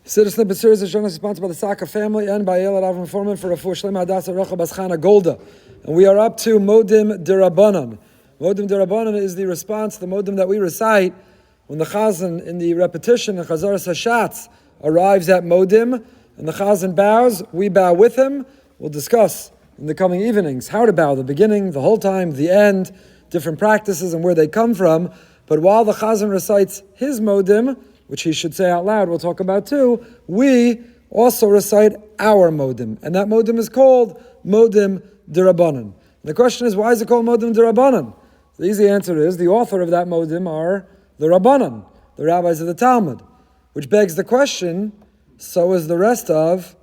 Siddur Snippet series is sponsored by the Saka family and by Elad Avram Foreman for Refuah Shlema Hadassah Rachel Bas Chana Golda. And we are up to Modim Derabanan. Modim Derabanan is the response, the Modim that we recite when the Chazan in the repetition, the Chazaras Hashatz, arrives at Modim and the Chazan bows, we bow with him. We'll discuss in the coming evenings how to bow, the beginning, the whole time, the end, different practices and where they come from. But while the Chazan recites his Modim, which he should say out loud, we'll talk about too, we also recite our Modim. And that Modim is called Modim Derabanan. The question is, why is it called Modim Derabanan? The easy answer is, the author of that Modim are the Rabbanan, the rabbis of the Talmud. Which begs the question, so is the rest of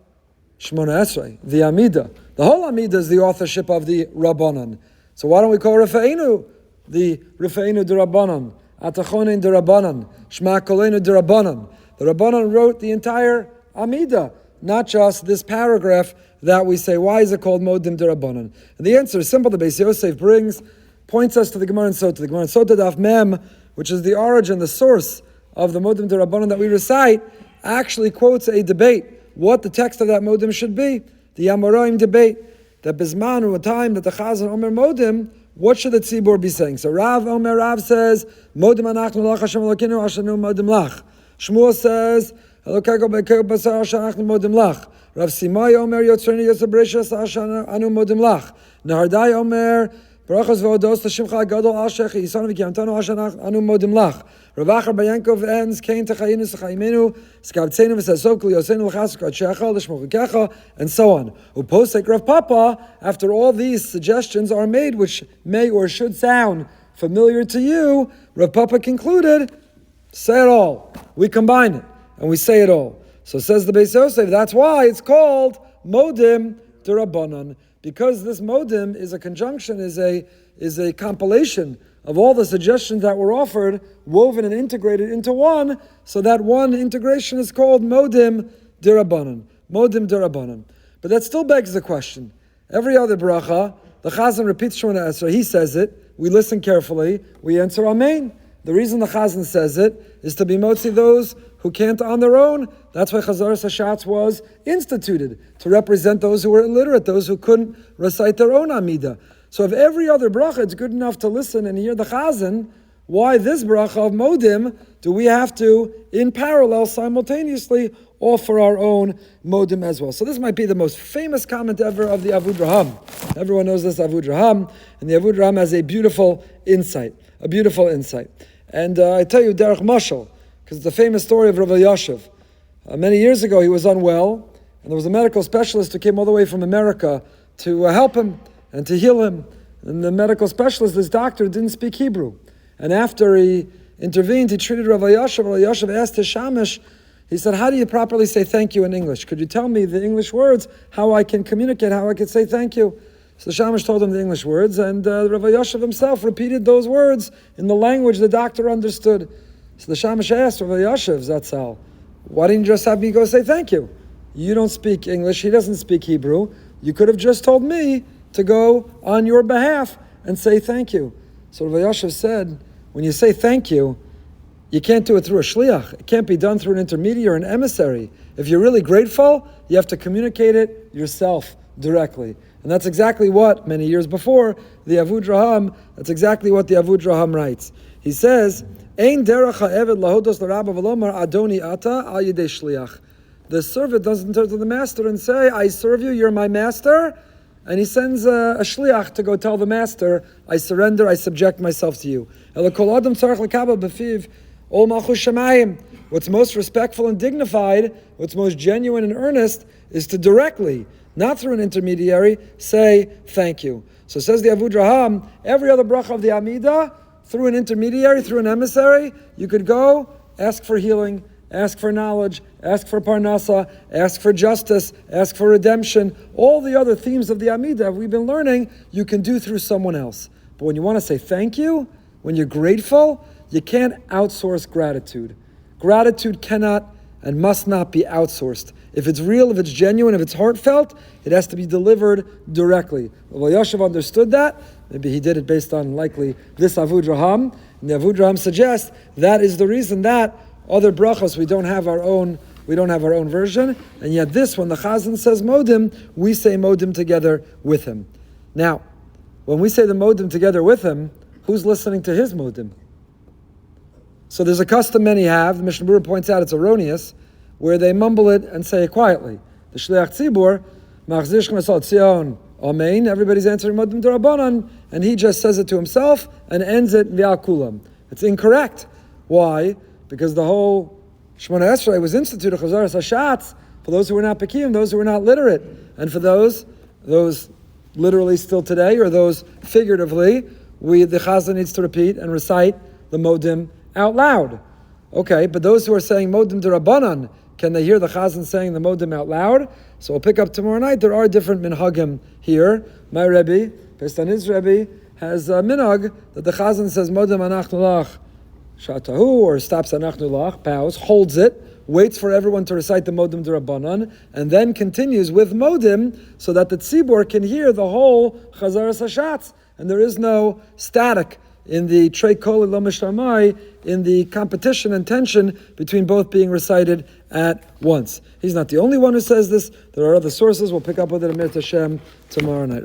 Shmona Esrei, the Amidah. The whole Amidah is the authorship of the Rabbanan. So why don't we call Rifa'inu the Rifa'inu Derabanan? Atachonin Derabanan, Shma Kolenu Derabanan. The Rabbanan wrote the entire Amidah, not just this paragraph that we say. Why is it called Modim Derabanan? And the answer is simple. The Beis Yosef points us to the Gemara in Sota. The Gemara in Sota Daf Mem, which is the origin, the source of the Modim Derabanan that we recite, actually quotes a debate, what the text of that Modim should be. The Amoraim debate, that Bisman, or a time that the Chazan Omer Modim, what should the tzibur be saying? So Rav says, Modim anachnu lach Hashem Elokeinu ashanu modim lach. Shmuel says, Elokeinu be'keu basar ashanu modim lach. Rav Simai Omer yotzreni yosef bereshis ashanu modim lach. Nehardai Omer Barachos v'odos l'shimcha gadol al shechi yisanu v'kiyamtanu ashanu modim lach. Rav Achar Bayankov ends Kain techayinu s'chayimenu skavtzenu v'sasokli yosenu l'chasuk adshecha l'shmochukecha, and so on. Uposek Rav Papa, after all these suggestions are made, which may or should sound familiar to you, Rav Papa concluded, say it all. We combine it and we say it all. So says the Beis Yosef, that's why it's called Modim Derabanan, because this Modim is a conjunction, is a compilation of all the suggestions that were offered, woven and integrated into one, so that one integration is called Modim Derabanan. Modim Derabanan. But that still begs the question. Every other bracha, the Chazan repeats Shemona Esrei, he says it, we listen carefully, we answer Amen. The reason the Chazan says it is to be motzi those who can't on their own. That's why Chazaras Hashatz was instituted, to represent those who were illiterate, those who couldn't recite their own Amidah. So if every other bracha it's good enough to listen and hear the Chazan, why this bracha of Modim do we have to, in parallel, simultaneously, offer our own Modim as well? So this might be the most famous comment ever of the Avudraham. Everyone knows this Avudraham, and the Avudraham has a beautiful insight. And I tell you, Derech Mashal, because it's a famous story of Rav Yashiv. Many years ago, he was unwell, and there was a medical specialist who came all the way from America to help him and to heal him. And the medical specialist, this doctor, didn't speak Hebrew. And after he intervened, he treated Rav Yashiv. Rav Yashiv asked his shamish, he said, how do you properly say thank you in English? Could you tell me the English words, how I can communicate, how I can say thank you? So the shamish told him the English words, and Rav Yashiv himself repeated those words in the language the doctor understood. So the shamish asked Rav Yashiv, Zatzal, why didn't you just have me go say thank you? You don't speak English, he doesn't speak Hebrew. You could have just told me to go on your behalf and say thank you. So Rav Yashiv said, when you say thank you, you can't do it through a shliach. It can't be done through an intermediary or an emissary. If you're really grateful, you have to communicate it yourself directly. And that's exactly what, many years before, the Avudraham, that's exactly what the Avudraham writes. He says, Ein derech ha'eved lahodos l'rabba v'lomar adoni ata al yidei shliach. The servant doesn't turn to the master and say, I serve you, you're my master. And he sends a shliach to go tell the master, I surrender, I subject myself to you. Ela kol adam tzarech l'kabel b'fiv ol malchus shamayim. What's most respectful and dignified, what's most genuine and earnest, is to directly, not through an intermediary, say thank you. So says the Avudraham, every other bracha of the Amidah, through an intermediary, through an emissary, you could go, ask for healing, ask for knowledge, ask for parnasa, ask for justice, ask for redemption. All the other themes of the Amidah we've been learning, you can do through someone else. But when you want to say thank you, when you're grateful, you can't outsource gratitude. Gratitude cannot and must not be outsourced. If it's real, if it's genuine, if it's heartfelt, it has to be delivered directly. Rav Yashiv understood that. Maybe he did it based on likely this Avudraham. And the Avudraham suggests that is the reason that other brachos we don't have our own We don't have our own version. And yet this, when the Chazan says Modim, we say Modim together with him. Now, when we say the Modim together with him, who's listening to his Modim? So there's a custom many have, the Mishnah Berurah points out it's erroneous, where they mumble it and say it quietly. The Shliach Tzibur, Machzir Shechina Sal Tzion, Amen, everybody's answering Modim Derabanan, and he just says it to himself and ends it V'al Kulam. It's incorrect. Why? Because the whole Shemona Esrei was instituted, Chazaras HaShatz, for those who were not Pekim, those who were not literate. And for those literally still today, or those figuratively, the Chazan needs to repeat and recite the Modim out loud. Okay, but those who are saying Modim Derabanan, can they hear the Chazan saying the Modim out loud? So we'll pick up tomorrow night. There are different minhagim here. My Rebbe, based on his Rebbe, has a minhag that the Chazan says Modim Anachnu Lach Shatahu, or stops Anachnu Lach, bows, holds it, waits for everyone to recite the Modim Derabanan, and then continues with Modim so that the Tzibor can hear the whole Chazaras HaShatz. And there is no static in the Trei Kol Lo Mishtamai, in the competition and tension between both being recited at once. He's not the only one who says this. There are other sources. We'll pick up with it, Amir Tashem, tomorrow night.